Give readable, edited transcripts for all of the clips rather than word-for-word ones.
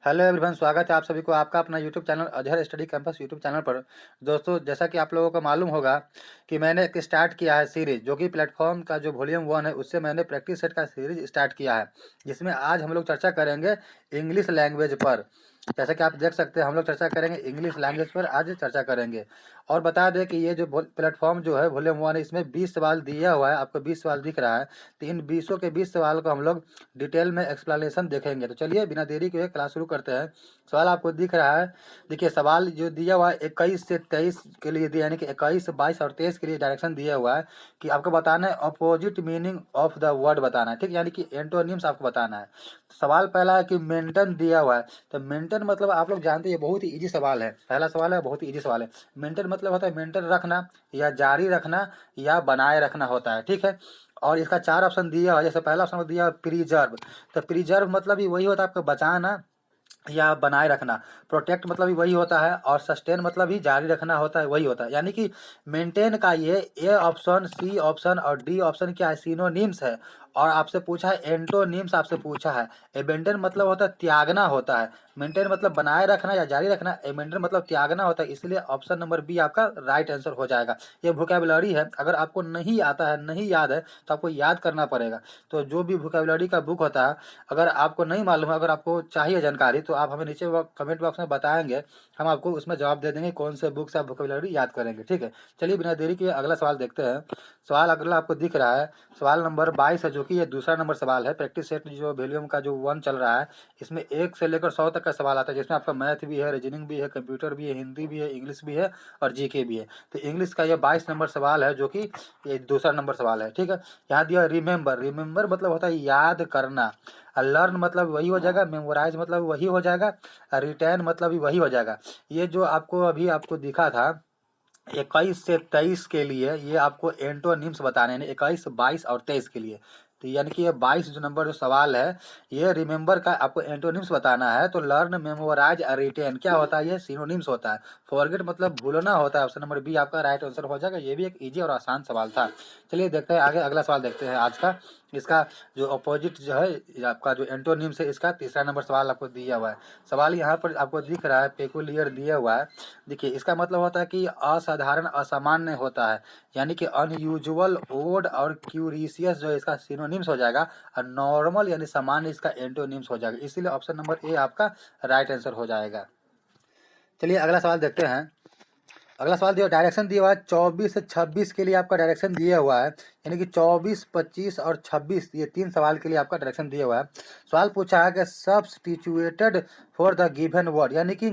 Hello everyone, स्वागत है आप सभी को आपका अपना YouTube channel Azhar study campus YouTube channel पर। दोस्तों, जैसा कि आप लोगों को मालूम होगा कि मैंने एक स्टार्ट किया है सीरीज, जो कि प्लेटफॉर्म का जो वॉल्यूम 1 है उससे मैंने प्रैक्टिस सेट का सीरीज स्टार्ट किया है, जिसमें आज हम लोग चर्चा करेंगे इंग्लिश लैंग्वेज पर। जैसा कि आप देख सकते हैं, हम लोग चर्चा करेंगे इंग्लिश लैंग्वेज पर, आज चर्चा करेंगे। और बता दें कि ये जो प्लेटफॉर्म जो है वॉल्यूम 1 है, इसमें 20 सवाल दिया हुआ है, आपको 20 सवाल दिख रहा है। तो इन 20 के 20 सवाल को हम लोग डिटेल में एक्सप्लेनेशन देखेंगे। तो चलिए बिना देरी के क्लास शुरू करते हैं। सवाल आपको दिख रहा है, देखिए सवाल जो दिया हुआ है 21 से 23 के लिए दिया, यानी कि 21, 22 और 23 के लिए डायरेक्शन दिया हुआ है कि आपको बताना है opposite meaning of the word बताना है, ठीक, यानी कि एंटोनिम्स आपको बताना है। सवाल पहला है कि मेंटेन दिया हुआ है, तो मेंटेन मतलब आप लोग जानते हैं, बहुत ही इजी सवाल है। पहला सवाल है, बहुत ही इजी सवाल है। मेंटेन मतलब होता है मेंटेन रखना या जारी रखना या बनाए रखना होता है, ठीक है। और इसका 4 ऑप्शन दिया हुआ है। जैसे पहला ऑप्शन दिया प्रिजर्व, तो प्रिजर्व मतलब ही वही होता है आपको बचाना या बनाए रखना। प्रोटेक्ट मतलब भी वही होता है, और सस्टेन मतलब भी जारी रखना होता है, वही होता है। यानी कि मेंटेन का ये ए ऑप्शन, सी ऑप्शन और डी ऑप्शन क्या है, सिनोनिम्स है। और आपसे पूछा है एंटोनिम्स, आपसे पूछा है। एबेंडन मतलब होता है त्यागना होता है। मेंटेन मतलब बनाए रखना या जारी रखना, एबेंडन मतलब त्यागना होता है। इसलिए ऑप्शन नंबर बी आपका राइट आंसर हो जाएगा। ये वोकैबुलरी है, अगर आपको नहीं आता है, नहीं याद है, तो आपको याद करना पड़ेगा। तो जो भी वोकैबुलरी का बुक होता है, अगर आपको नहीं मालूम है, अगर आपको चाहिए जानकारी, तो आप हमें नीचे कमेंट बॉक्स में बताएंगे, हम आपको उसमें जवाब दे देंगे कौन से बुक से आप वोकैबुलरी याद करेंगे, ठीक है। चलिए बिना देरी के अगला सवाल देखते हैं। सवाल अगला आपको दिख रहा है, सवाल नंबर 22 है, जो कि ये दूसरा नंबर सवाल है। प्रैक्टिस सेट जो वॉल्यूम का जो 1 चल रहा है, इसमें 1 से लेकर 100 तक का सवाल आता है, जिसमें आपका मैथ भी है, रीजनिंग भी है, कंप्यूटर भी है, हिंदी भी है, इंग्लिश भी है और जीके भी है। तो इंग्लिश का ये 22 नंबर सवाल है, जो कि ये दूसरा नंबर सवाल है, ठीक है। यहाँ दिया रिमेंबर, रिमेंबर मतलब होता है याद करना। लर्न मतलब वही हो जाएगा, मेमोराइज मतलब वही हो जाएगा, रिटेन मतलब भी वही हो जाएगा। ये जो आपको अभी आपको दिखा था 21 से 23 के लिए, ये आपको एंटोनिम्स बताने हैं, 21, 22 और 23 के लिए। तो यानी कि ये 22 जो नंबर जो सवाल है, ये रिमेंबर का आपको एंटोनिम्स बताना है। तो लर्न, मेमोराइज, रिटेन क्या होता है, ये सिनोनिम्स होता है। फॉरगेट मतलब भूलना होता है। ऑप्शन नंबर बी आपका राइट आंसर हो जाएगा। ये भी एक इजी और आसान सवाल था। चलिए देखते हैं आगे, अगला सवाल देखते हैं आज का। इसका जो अपोजिट जो है आपका जो एंटोनिम्स है, इसका तीसरा नंबर सवाल आपको दिया हुआ है। सवाल यहाँ पर आपको दिख रहा है, पेकुलियर दिया हुआ है। देखिए इसका मतलब होता है कि असाधारण, असामान्य होता है, यानी कि अनयूजुअल, ओड और क्यूरियस जो है इसका सिनोनिम्स हो जाएगा। और नॉर्मल यानी सामान्य इसका एंटोनिम्स हो जाएगा। इसीलिए ऑप्शन नंबर ए आपका राइट आंसर हो जाएगा। चलिए अगला सवाल देखते हैं। अगला सवाल दिया, डायरेक्शन दिया हुआ है 24 से 26 के लिए आपका डायरेक्शन दिया हुआ है, यानी कि 24, 25 और 26, ये 3 सवाल के लिए आपका डायरेक्शन दिया हुआ है। सवाल पूछा है कि substituted for the given word, यानी कि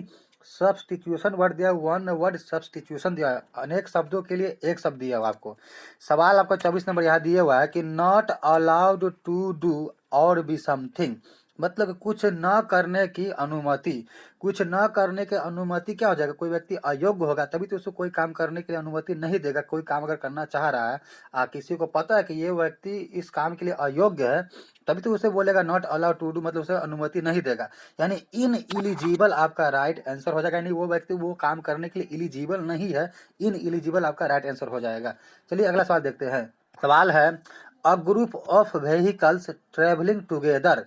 सब्स्टिट्यूशन वर्ड दिया, वन वर्ड सब्स्टिट्यूशन दिया है, अनेक शब्दों के लिए एक शब्द दिया हुआ आपको। सवाल आपका 24 नंबर यहाँ दिया हुआ है कि नॉट अलाउड टू डू और बी समथिंग, मतलब कुछ न करने की अनुमति। कुछ न करने की अनुमति क्या हो जाएगा, कोई व्यक्ति अयोग्य होगा तभी तो उसको कोई काम करने के लिए अनुमति नहीं देगा। कोई काम अगर करना चाह रहा है, किसी को पता है कि ये व्यक्ति इस काम के लिए अयोग्य है, तभी तो उसे बोलेगा नॉट अलाउड टू डू, मतलब उसे अनुमति नहीं देगा। यानी इन इलिजिबल आपका राइट आंसर हो जाएगा, यानी वो व्यक्ति वो काम करने के लिए इलिजिबल नहीं है, इन इलिजिबल आपका राइट आंसर हो जाएगा। चलिए अगला सवाल देखते हैं। सवाल है, a group of vehicles travelling together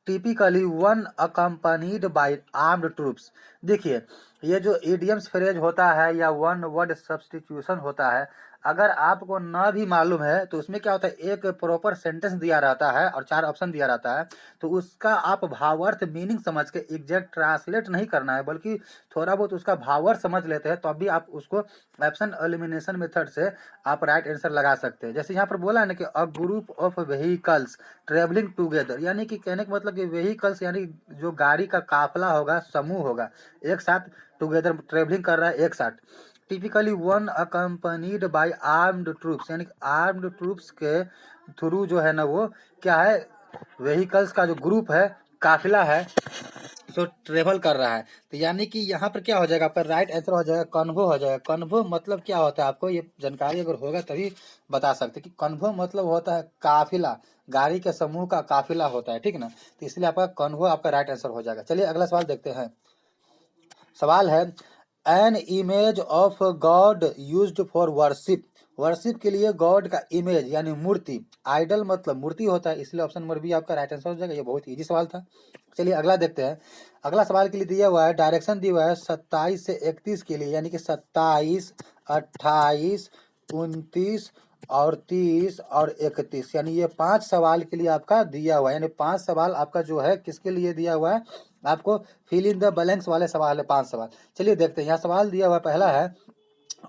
typically one accompanied by armed troops. देखिए ये जो इडियम्स फ्रेज होता है या वन वर्ड सब्स्टिट्यूशन होता है, अगर आपको न भी मालूम है तो उसमें क्या होता है, एक प्रॉपर सेंटेंस दिया रहता है और 4 ऑप्शन दिया रहता है। तो उसका आप भावार्थ, मीनिंग समझ के एग्जैक्ट ट्रांसलेट नहीं करना है, बल्कि थोड़ा बहुत उसका भावार्थ समझ लेते हैं, तो अभी आप उसको ऑप्शन एलिमिनेशन मेथड से आप राइट आंसर लगा सकते हैं। जैसे यहाँ पर बोला है ना कि a group of vehicles travelling together, यानी कि कहने का मतलब कि व्हीकल्स यानी जो गाड़ी का काफिला होगा, समूह होगा, एक साथ टुगेदर ट्रेवलिंग कर रहा है एक साथ। Typically one accompanied by armed troops, यानी कि आर्म्ड ट्रूप्स के थ्रू जो है ना, वो क्या है, व्हीकल्स का जो ग्रुप है, काफिला है, सो ट्रेवल कर रहा है। तो यानी कि यहाँ पर क्या हो जाएगा, आपका राइट आंसर हो जाएगा कन्वो हो जाएगा। कन्वो मतलब क्या होता है, आपको ये जानकारी अगर होगा तभी बता सकते हैं कि कन्वो मतलब होता है काफिला, गाड़ी के समूह का काफिला होता है, ठीक ना। तो इसलिए आपका कन्वो आपका राइट आंसर हो जाएगा। चलिए अगला सवाल देखते हैं। सवाल है, an image of God used for worship worship के लिए गॉड का इमेज यानी मूर्ति, आइडल मतलब मूर्ति होता है, इसलिए ऑप्शन नंबर बी आपका राइट आंसर हो जाएगा। ये बहुत इजी सवाल था। चलिए अगला देखते हैं। अगला सवाल के लिए दिया हुआ है, डायरेक्शन दिया हुआ है 27 से 31 के लिए, यानी कि 27, 28, 29 और 30 और 31, यानी ये 5 सवाल के लिए आपका दिया हुआ है। यानी 5 सवाल आपका जो है किसके लिए दिया हुआ है, आपको फिल इन द ब्लैंक्स वाले सवाल है 5 सवाल। चलिए देखते हैं, यहाँ सवाल दिया हुआ पहला है,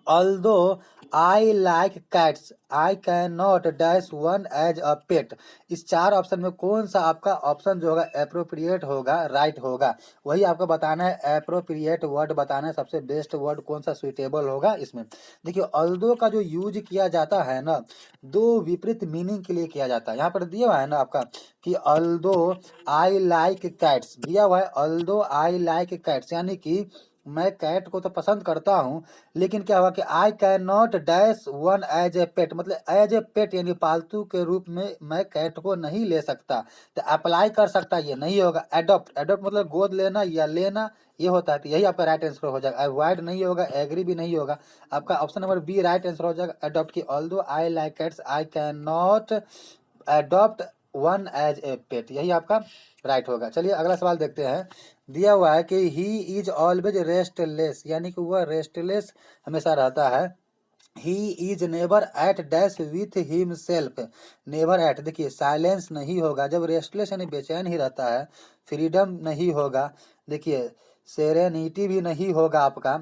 although I like cats, I cannot dash one as a pet। इस 4 ऑप्शन में कौन सा आपका ऑप्शन जो होगा एप्रोप्रिएट होगा, राइट होगा, वही आपको बताना है। एप्रोप्रिएट वर्ड बताना है, सबसे बेस्ट वर्ड कौन सा सुइटेबल होगा इसमें। देखिए although का जो यूज किया जाता है ना, दो विपरीत मीनिंग के लिए किया जाता है। यहाँ पर दिया हुआ है ना आपका कि although I like cats, दिया हुआ है although I like cats, यानी कि मैं कैट को तो पसंद करता हूँ, लेकिन क्या हुआ कि I can not dash one as a pet, मतलब एज ए पेट यानी पालतू के रूप में मैं कैट को नहीं ले सकता। तो अप्लाई कर सकता, ये नहीं होगा। एडॉप्ट, एडॉप्ट मतलब गोद लेना या लेना, ये होता है। तो यही आपका राइट आंसर हो जाएगा। अवॉइड नहीं होगा, एग्री भी नहीं होगा, आपका option number B right answer हो जाएगा। एडॉप्ट की although I like cats I can not adopt one as a pet, यही आपका राइट होगा। चलिए अगला सवाल देखते हैं। दिया हुआ है कि ही इज ऑलवेज रेस्टलेस, यानी कि वह रेस्टलेस हमेशा रहता है। He is never at dash with himself, never at, देखिए साइलेंस नहीं होगा जब रेस्टलेस यानी बेचैन ही रहता है। फ्रीडम नहीं होगा, देखिए सेरेनिटी भी नहीं होगा आपका।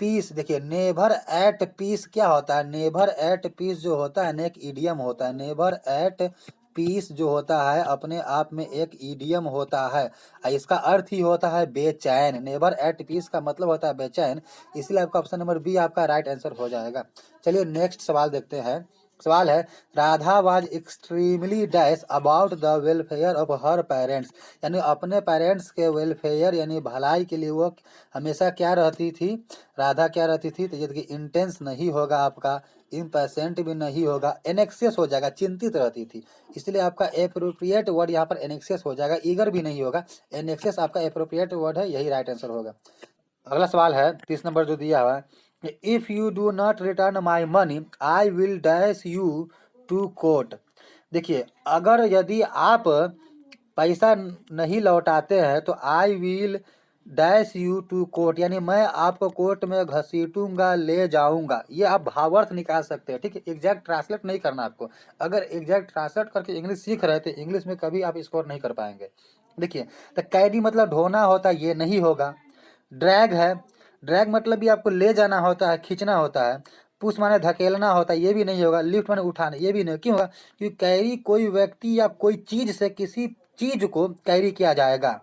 पीस, देखिए नेवर एट पीस क्या होता है, नेवर एट पीस जो होता है ना एक इडियम होता है। नेवर एट पीस जो होता है अपने आप में एक इडियम होता है, इसका अर्थ ही होता है बेचैन। नेवर एट पीस का मतलब होता है बेचैन, इसलिए आपका ऑप्शन नंबर बी आपका राइट आंसर हो जाएगा। चलिए नेक्स्ट सवाल देखते हैं। सवाल है, Radha was extremely dash about the welfare of her parents, यानी अपने पेरेंट्स के वेलफेयर यानी भलाई के लिए वो हमेशा क्या रहती थी, राधा क्या रहती थी। तो ये देखिए इंटेंस नहीं होगा आपका, इम्पेशेंट भी नहीं होगा, एनेक्सियस हो जाएगा, चिंतित रहती थी, इसलिए आपका एप्रोप्रिएट वर्ड यहाँ पर एनेक्सियस हो जाएगा। ईगर भी नहीं होगा, एनेक्सियस आपका एप्रोप्रिएट वर्ड है, यही राइट आंसर होगा। अगला सवाल है 30 नंबर जो दिया हुआ है, if you do not return my money I will dash you to court. देखिए अगर यदि आप पैसा नहीं लौटाते हैं तो I will dash you to court, यानी मैं आपको कोर्ट में घसीटूंगा, ले जाऊंगा। ये आप भावार्थ निकाल सकते हैं, ठीक है। एग्जैक्ट ट्रांसलेट नहीं करना आपको, अगर एग्जैक्ट ट्रांसलेट करके इंग्लिश सीख रहे थे, इंग्लिश में कभी आप स्कोर नहीं कर पाएंगे। देखिए तो कैरी मतलब ढोना होता है, ये नहीं होगा। ड्रैग है, ड्रैग मतलब भी आपको ले जाना होता है, खींचना होता है। पुश माने धकेलना होता है, ये भी नहीं होगा। लिफ्ट माने उठाना, ये भी नहीं। क्यों होगा, क्योंकि कैरी कोई व्यक्ति या कोई चीज से किसी चीज को कैरी किया जाएगा,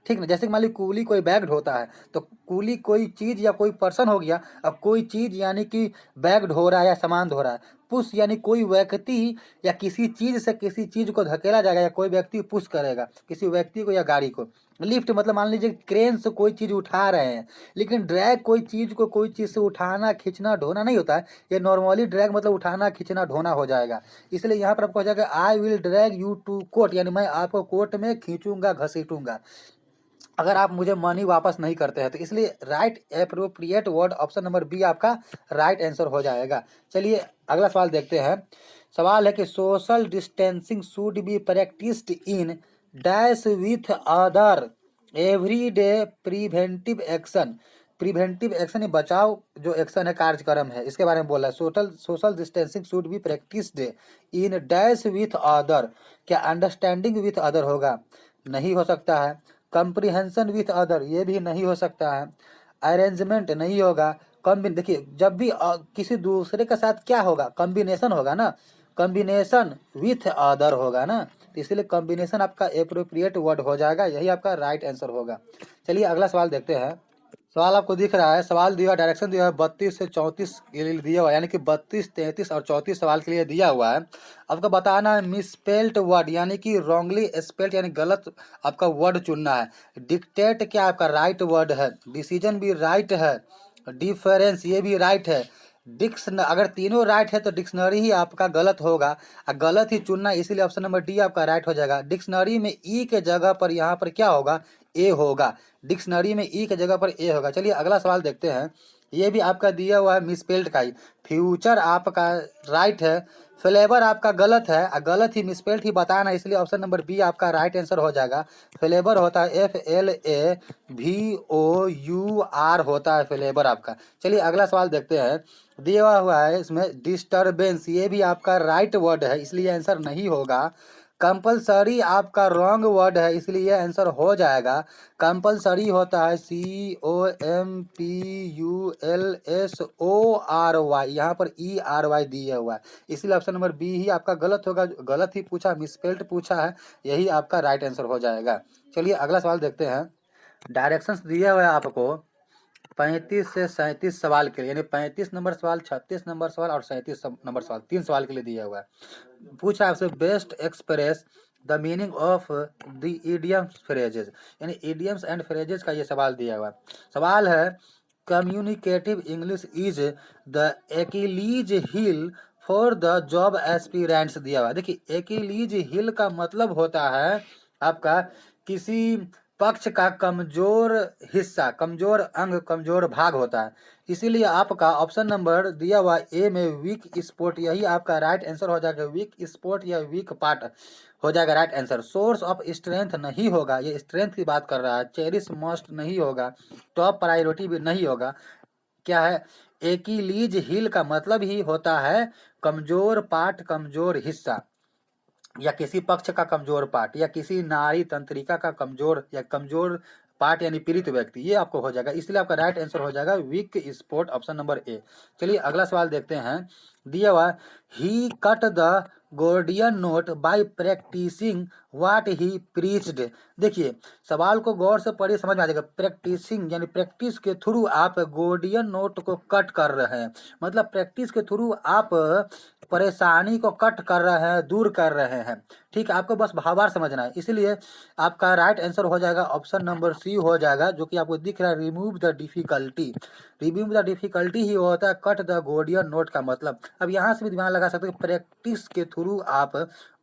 ठीक ना। जैसे कि मान ली कूली कोई बैग ढोता है, तो कूली कोई चीज या कोई पर्सन हो गया। अब कोई चीज यानी कि बैग ढो रहा है या सामान धो रहा है। पुश यानी कोई व्यक्ति या किसी चीज से किसी चीज को धकेला जाएगा, या कोई व्यक्ति पुश करेगा किसी व्यक्ति को या गाड़ी को। लिफ्ट मतलब मान लीजिए क्रेन से कोई चीज उठा रहे हैं, लेकिन ड्रैग कोई चीज को कोई चीज से उठाना खींचना ढोना नहीं होता है। ये नॉर्मली ड्रैग मतलब उठाना खींचना ढोना हो जाएगा, इसलिए यहाँ पर आपको हो जाएगा I will drag you to court, यानी मैं आपको कोर्ट में खींचूंगा घसीटूंगा अगर आप मुझे मनी वापस नहीं करते हैं। तो इसलिए right appropriate word option number B आपका राइट आंसर हो जाएगा। चलिए अगला सवाल देखते हैं। सवाल है कि social distancing should be practised in dash with other everyday preventive action. Preventive action बचाव जो एक्शन है, कार्यक्रम है, इसके बारे में बोला है। Social distancing should be practised in dash with other, क्या अंडरस्टैंडिंग विथ अदर होगा, नहीं हो सकता है। कंप्रीहेंशन विथ अदर, ये भी नहीं हो सकता है। अरेंजमेंट नहीं होगा। कॉम्बिन, देखिए जब भी किसी दूसरे के साथ क्या होगा, कॉम्बिनेशन होगा ना, कॉम्बिनेशन विथ अदर होगा ना, तो इसलिए कॉम्बिनेशन आपका एप्रोप्रिएट वर्ड हो जाएगा, यही आपका राइट आंसर होगा। चलिए अगला सवाल देखते हैं। सवाल आपको दिख रहा है, सवाल दिया, डायरेक्शन दिया है 32 से 34 के लिए दिया हुआ है, यानी कि 32, 33 और 34 सवाल के लिए दिया हुआ है। आपको बताना है मिसस्पेल्ड वर्ड, यानी कि रॉन्गली स्पेल्ड यानी गलत आपका वर्ड चुनना है। डिक्टेट क्या आपका राइट वर्ड है, डिसीजन भी राइट है, डिफरेंस ये भी राइट है। अगर तीनों राइट है तो डिक्शनरी ही आपका गलत होगा, गलत ही चुनना, इसीलिए ऑप्शन नंबर डी आपका राइट हो जाएगा। डिक्शनरी में ई के जगह पर यहाँ पर क्या होगा, ए होगा। डिक्शनरी में ई के जगह पर ए होगा। चलिए अगला सवाल देखते हैं। ये भी आपका दिया हुआ है मिसपेल्ड का ही। फ्यूचर आपका राइट है, फ्लेवर आपका गलत है, गलत ही मिसपेल्ड ही बताना, इसलिए ऑप्शन नंबर बी आपका राइट आंसर हो जाएगा। फ्लेवर होता है FLAVOUR होता है फ्लेवर आपका। चलिए अगला सवाल देखते हैं। दिया हुआ है इसमें डिस्टरबेंस, ये भी आपका राइट वर्ड है, इसलिए आंसर नहीं होगा। कंपलसरी आपका रॉन्ग वर्ड है, इसलिए आंसर हो जाएगा। कंपलसरी होता है COMPULSORY, यहाँ पर ERY दिया हुआ है, इसलिए ऑप्शन नंबर बी ही आपका गलत होगा। गलत ही पूछा, मिसपेल्ड पूछा है, यही आपका राइट आंसर हो जाएगा। चलिए अगला सवाल देखते हैं। डायरेक्शंस दिया हुआ है आपको 35 से 37 सवाल के लिए, यानी 35 नंबर सवाल, 36 नंबर सवाल और 37 नंबर सवाल, 3 सवाल के लिए दिया हुआ है। पूछा आपसे best express the meaning of the idioms phrases, यानी इडियम्स एंड फ्रेजेस का ये सवाल दिया हुआ है। सवाल है communicative English is the Achilles hill for the job aspirants दिया हुआ है। देखिए एक्लीज हिल का मतलब होता है आपका किसी पक्ष का कमजोर हिस्सा, कमजोर अंग, कमजोर भाग होता है, इसीलिए आपका ऑप्शन नंबर दिया हुआ ए में वीक स्पॉट, यही आपका राइट आंसर हो जाएगा। वीक स्पॉट या वीक पार्ट हो जाएगा right answer. Source of strength नहीं होगा, ये स्ट्रेंथ की बात कर रहा है। चेरिश मस्ट नहीं होगा, टॉप प्रायोरिटी भी नहीं होगा। क्या है, एक्लीज हिल का मतलब ही होता है कमजोर पार्ट, कमजोर हिस्सा, या किसी पक्ष का कमजोर पार्ट, या किसी नाड़ी तंत्रिका का कमजोर या कमजोर पार्ट यानी पीड़ित व्यक्ति, ये आपको हो जाएगा। इसलिए आपका राइट आंसर हो जाएगा weak spot, option number A. चलिए अगला सवाल देखते हैं। दिया हुआ he cut the Gordian knot by practising what he preached. देखिए सवाल को गौर से पढ़िए, समझ में आ जाएगा। प्रैक्टिसिंग यानी प्रैक्टिस के थ्रू आप गोर्डियन नोट को कट कर रहे हैं, मतलब प्रैक्टिस के थ्रू आप परेशानी को कट कर रहे हैं, दूर कर रहे हैं। ठीक है, आपको बस भावार्थ समझना है, इसलिए आपका राइट आंसर हो जाएगा ऑप्शन नंबर सी हो जाएगा, जो कि आपको दिख रहा है remove the difficulty. Remove the difficulty ही होता है कट द गोर्डियन नोट का मतलब। अब यहाँ से भी दिमाग लगा सकते हैं, प्रैक्टिस के थ्रू आप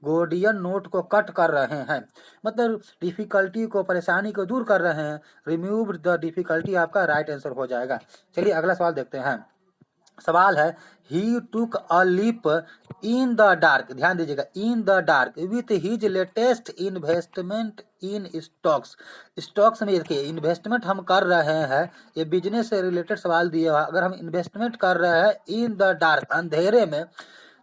गोर्डियन नोट को कट कर रहे हैं, मतलब डिफिकल्टी को, परेशानी को दूर कर रहे हैं। रिमूव द डिफिकल्टी आपका राइट आंसर हो जाएगा। चलिए अगला सवाल देखते हैं। सवाल है he took a leap in the dark, ध्यान दीजिएगा, in the dark with his latest investment in stocks. Stocks में देखिए इन्वेस्टमेंट हम कर रहे हैं, ये बिजनेस से रिलेटेड सवाल दिया हुआ। अगर हम इन्वेस्टमेंट कर रहे हैं इन द डार्क, अंधेरे में,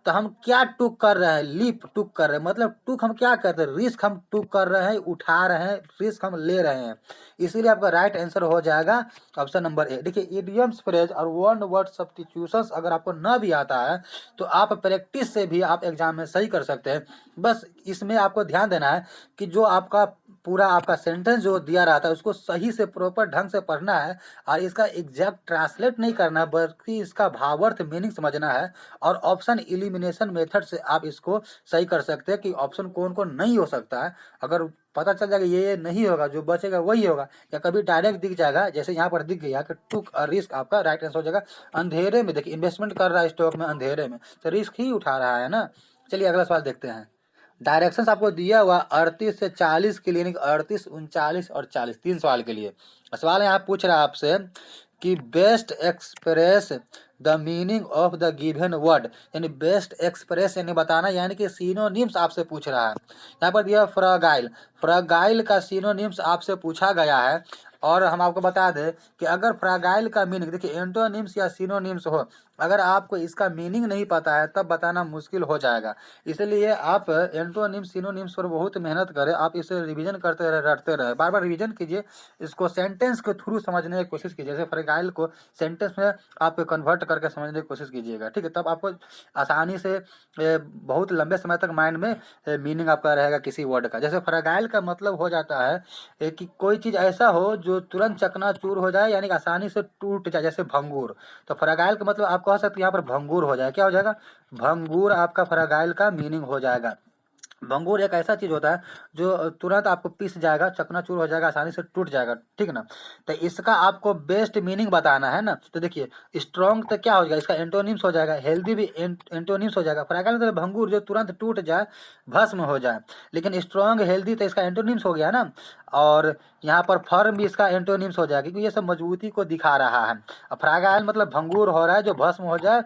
तो हम क्या टुक कर रहे हैं, लीप टुक कर रहे हैं, मतलब टुक हम क्या करते हैं, रिस्क हम टुक कर रहे हैं, उठा रहे हैं, रिस्क हम ले रहे हैं। इसीलिए आपका राइट आंसर हो जाएगा ऑप्शन नंबर ए। देखिए इडियम्स फ्रेज और वन वर्ड सब्स्टिट्यूशंस अगर आपको न भी आता है तो आप प्रैक्टिस से भी आप एग्जाम में सही कर सकते हैं। बस इसमें आपको ध्यान देना है कि जो आपका पूरा आपका सेंटेंस जो दिया रहता है उसको सही से प्रॉपर ढंग से पढ़ना है, और इसका एग्जैक्ट ट्रांसलेट नहीं करना है, बल्कि इसका भावार्थ मीनिंग समझना है। और ऑप्शन एलिमिनेशन मेथड से आप इसको सही कर सकते हैं कि ऑप्शन कौन कौन नहीं हो सकता है। अगर पता चल जाएगा ये नहीं होगा, जो बचेगा वही होगा, या कभी डायरेक्ट दिख जाएगा, जैसे यहाँ पर दिख गया कि टुक अ रिस्क, आपका राइट आंसर हो जाएगा। अंधेरे में, देखिए इन्वेस्टमेंट कर रहा है स्टॉक में अंधेरे में, तो रिस्क ही उठा रहा है ना। चलिए अगला सवाल देखते हैं। डायरेक्शंस आपको दिया हुआ 38 से 40 के लिए, यानी 38, 39 और 40, 3 सवाल के लिए। सवाल यहाँ पूछ रहा है आपसे कि best express the meaning of the given word, यानी बेस्ट एक्सप्रेस यानी बताना, यानी कि सिनोनिम्स आपसे पूछ रहा है। यहाँ पर दिया फ्रगाइल, फ्रगाइल का सिनोनिम्स आपसे पूछा गया है। और हम आपको बता दें कि अगर फ्रगाइल का मीनिंग, देखिए एंटोनिम्स या सिनोनिम्स हो, अगर आपको इसका मीनिंग नहीं पता है तब बताना मुश्किल हो जाएगा। इसलिए आप एंटोनिम्स सिनोनिम्स पर बहुत मेहनत करें, आप इसे रिवीजन करते रहे, रटते रहे, बार बार रिवीजन कीजिए, इसको सेंटेंस के थ्रू समझने की कोशिश कीजिए। जैसे फ्रगाइल को सेंटेंस में आप कन्वर्ट करके समझने की कोशिश कीजिएगा, ठीक है, तब आपको आसानी से बहुत लंबे समय तक माइंड में मीनिंग आपका रहेगा किसी वर्ड का। जैसे फ्रगाइल का मतलब हो जाता है कि कोई चीज़ ऐसा हो जो तुरंत चकनाचूर हो जाए, यानी कि आसानी से टूट जाए, जैसे भंगूर। तो फ्रगाइल का मतलब आप कह सकते हैं यहाँ पर भंगूर हो जाए, क्या हो जाएगा, भंगूर आपका फ्रगाइल का मीनिंग हो जाएगा। भंगूर एक ऐसा चीज़ होता है जो तुरंत आपको पिस जाएगा, चकनाचूर हो जाएगा, आसानी से टूट जाएगा, ठीक ना। तो इसका आपको बेस्ट मीनिंग बताना है ना। तो देखिए स्ट्रॉन्ग तो क्या हो जाएगा, इसका एंटोनिम्स हो जाएगा, हेल्दी भी एंटोनिम्स हो जाएगा। फ्रैगल मतलब भंगूर जो तुरंत टूट जाए, भस्म हो जाए। लेकिन स्ट्रॉन्ग हेल्दी तो इसका एंटोनिम्स हो गया ना। और यहाँ पर फर्म भी इसका एंटोनिम्स हो जाएगा, क्योंकि ये सब मजबूती को दिखा रहा है। और फ्रैगाइल मतलब भंगूर हो रहा है जो भस्म हो जाए,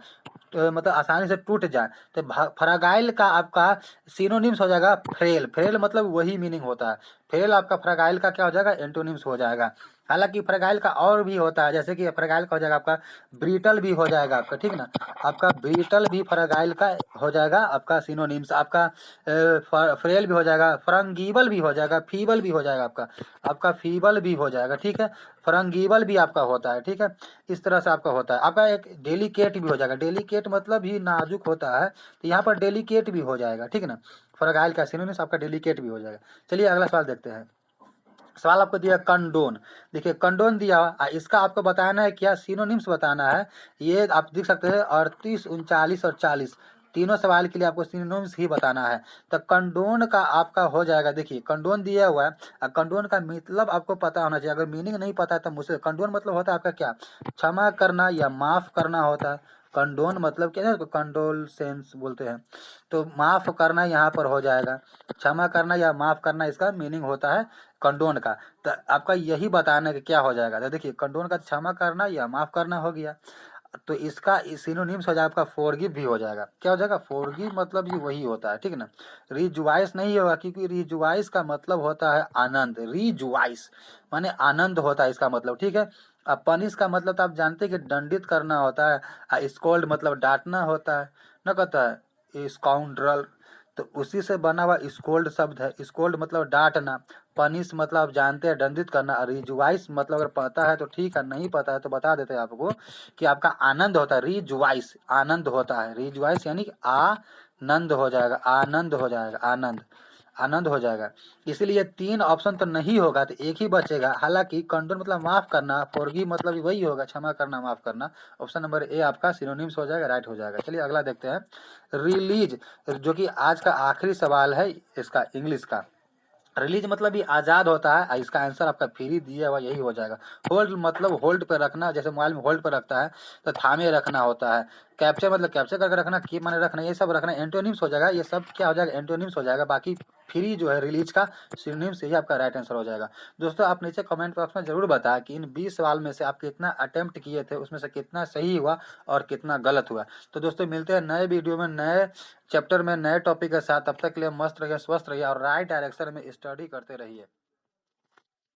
तो मतलब आसानी से टूट जाए। तो फ्रगाइल का आपका सिनोनिम्स हो जाएगा फ्रेल। फ्रेल मतलब वही मीनिंग होता है। फ्रेल आपका फ्रगाइल का क्या हो जाएगा, एंटोनिम्स हो जाएगा। हालांकि फ्रगाइल का और भी होता है, जैसे कि फ्रगाइल का हो जाएगा आपका ब्रीटल भी हो जाएगा आपका, ठीक ना। आपका ब्रीटल भी फ्रगाइल का हो जाएगा आपका सिनोनिम्स। आपका फ्रेल भी हो जाएगा, फ्रंगीबल भी हो जाएगा, फीबल भी हो जाएगा आपका, आपका फीबल भी हो जाएगा, ठीक है। फ्रंगीबल भी आपका होता है, ठीक है। इस तरह से आपका होता है। आपका एक डेलिकेट भी हो जाएगा, डेलिकेट मतलब ही नाजुक होता है, तो यहाँ पर डेलिकेट भी हो जाएगा, ठीक है ना। फ्रगाइल का सिनोनिम्स आपका डेलिकेट भी हो जाएगा। चलिए अगला सवाल देखते हैं। सवाल आपको दिया कंडोन। देखिए कंडोन दिया हुआ, इसका आपको बताना है क्या, सिनोनिम्स बताना है। ये आप देख सकते हैं 38, 39 और 40 तीनों सवाल के लिए आपको सिनोनिम्स ही बताना है। तो कंडोन का आपका हो जाएगा, देखिए कंडोन दिया हुआ है, कंडोन का मतलब आपको पता होना चाहिए। अगर मीनिंग नहीं पता है तो मुझसे, कंडोन मतलब होता है आपका क्या, क्षमा करना या माफ करना होता है। कंडोन मतलब क्या है, कंडोल सेंस बोलते हैं। तो माफ करना यहाँ पर हो जाएगा, क्षमा करना या माफ करना इसका मीनिंग होता है कंडोन का। तो आपका यही बताना है कि क्या हो जाएगा। तो देखिए कंडोन का क्षमा करना या माफ करना हो गया। तो इसका सिनोनिम्स हो जाएगा आपका फॉरगिव भी हो जाएगा। क्या हो जाएगा, फॉरगिव मतलब ये वही होता है, ठीक है ना। रिजुवाइस नहीं होगा, क्योंकि रिजुवाइस का मतलब होता है आनंद। रिजुवाइस माने आनंद होता है इसका मतलब, ठीक है। अब पनिश का मतलब तो आप जानते हैं कि दंडित करना होता है। स्कोल्ड मतलब डांटना होता है ना, कहता है स्काउंड्रल। तो उसी से बना हुआ स्कोल्ड शब्द है। स्कोल्ड मतलब डांटना, पनिश मतलब आप जानते हैं दंडित करना। रिजुवाइस मतलब अगर पता है तो ठीक है, नहीं पता है तो बता देते हैं आपको कि आपका आनंद होता है। रिजुवाइस आनंद होता है, रिजुवाइस यानी कि आनंद हो जाएगा, आनंद हो जाएगा, आनंद, आनंद हो जाएगा। इसीलिए 3 ऑप्शन तो नहीं होगा, तो एक ही बचेगा। हालांकि कंडोन मतलब माफ करना, फॉरगिव मतलब वही होगा, क्षमा करना, माफ करना। ऑप्शन नंबर ए आपका सिनोनिम्स हो जाएगा, राइट हो जाएगा। चलिए अगला देखते हैं। रिलीज, जो कि आज का आखिरी सवाल है इसका इंग्लिश का। रिलीज मतलब ये आज़ाद होता है, इसका आंसर आपका फ्री दिया हुआ यही हो जाएगा। होल्ड मतलब होल्ड पे रखना, जैसे मोबाइल में होल्ड पे रखता है तो थामे रखना होता है। कैप्चर मतलब कैप्चर करके रखना, कीप माने रखना, ये सब रखना एंटोनिम्स हो जाएगा। ये सब क्या हो जाएगा, एंटोनिम्स हो जाएगा। बाकी फ्री जो है रिलीज का सिनोनिम्स, यही आपका राइट आंसर हो जाएगा। दोस्तों आप नीचे कमेंट बॉक्स में जरूर बताएं कि इन 20 सवाल में से आप कितना अटेम्प्ट किए थे, उसमें से कितना सही हुआ और कितना गलत हुआ। तो दोस्तों मिलते हैं नए वीडियो में, नए चैप्टर में, नए टॉपिक के साथ। तब तक के लिए मस्त रहिए, स्वस्थ रहिए और राइट डायरेक्शन में स्टडी करते रहिए।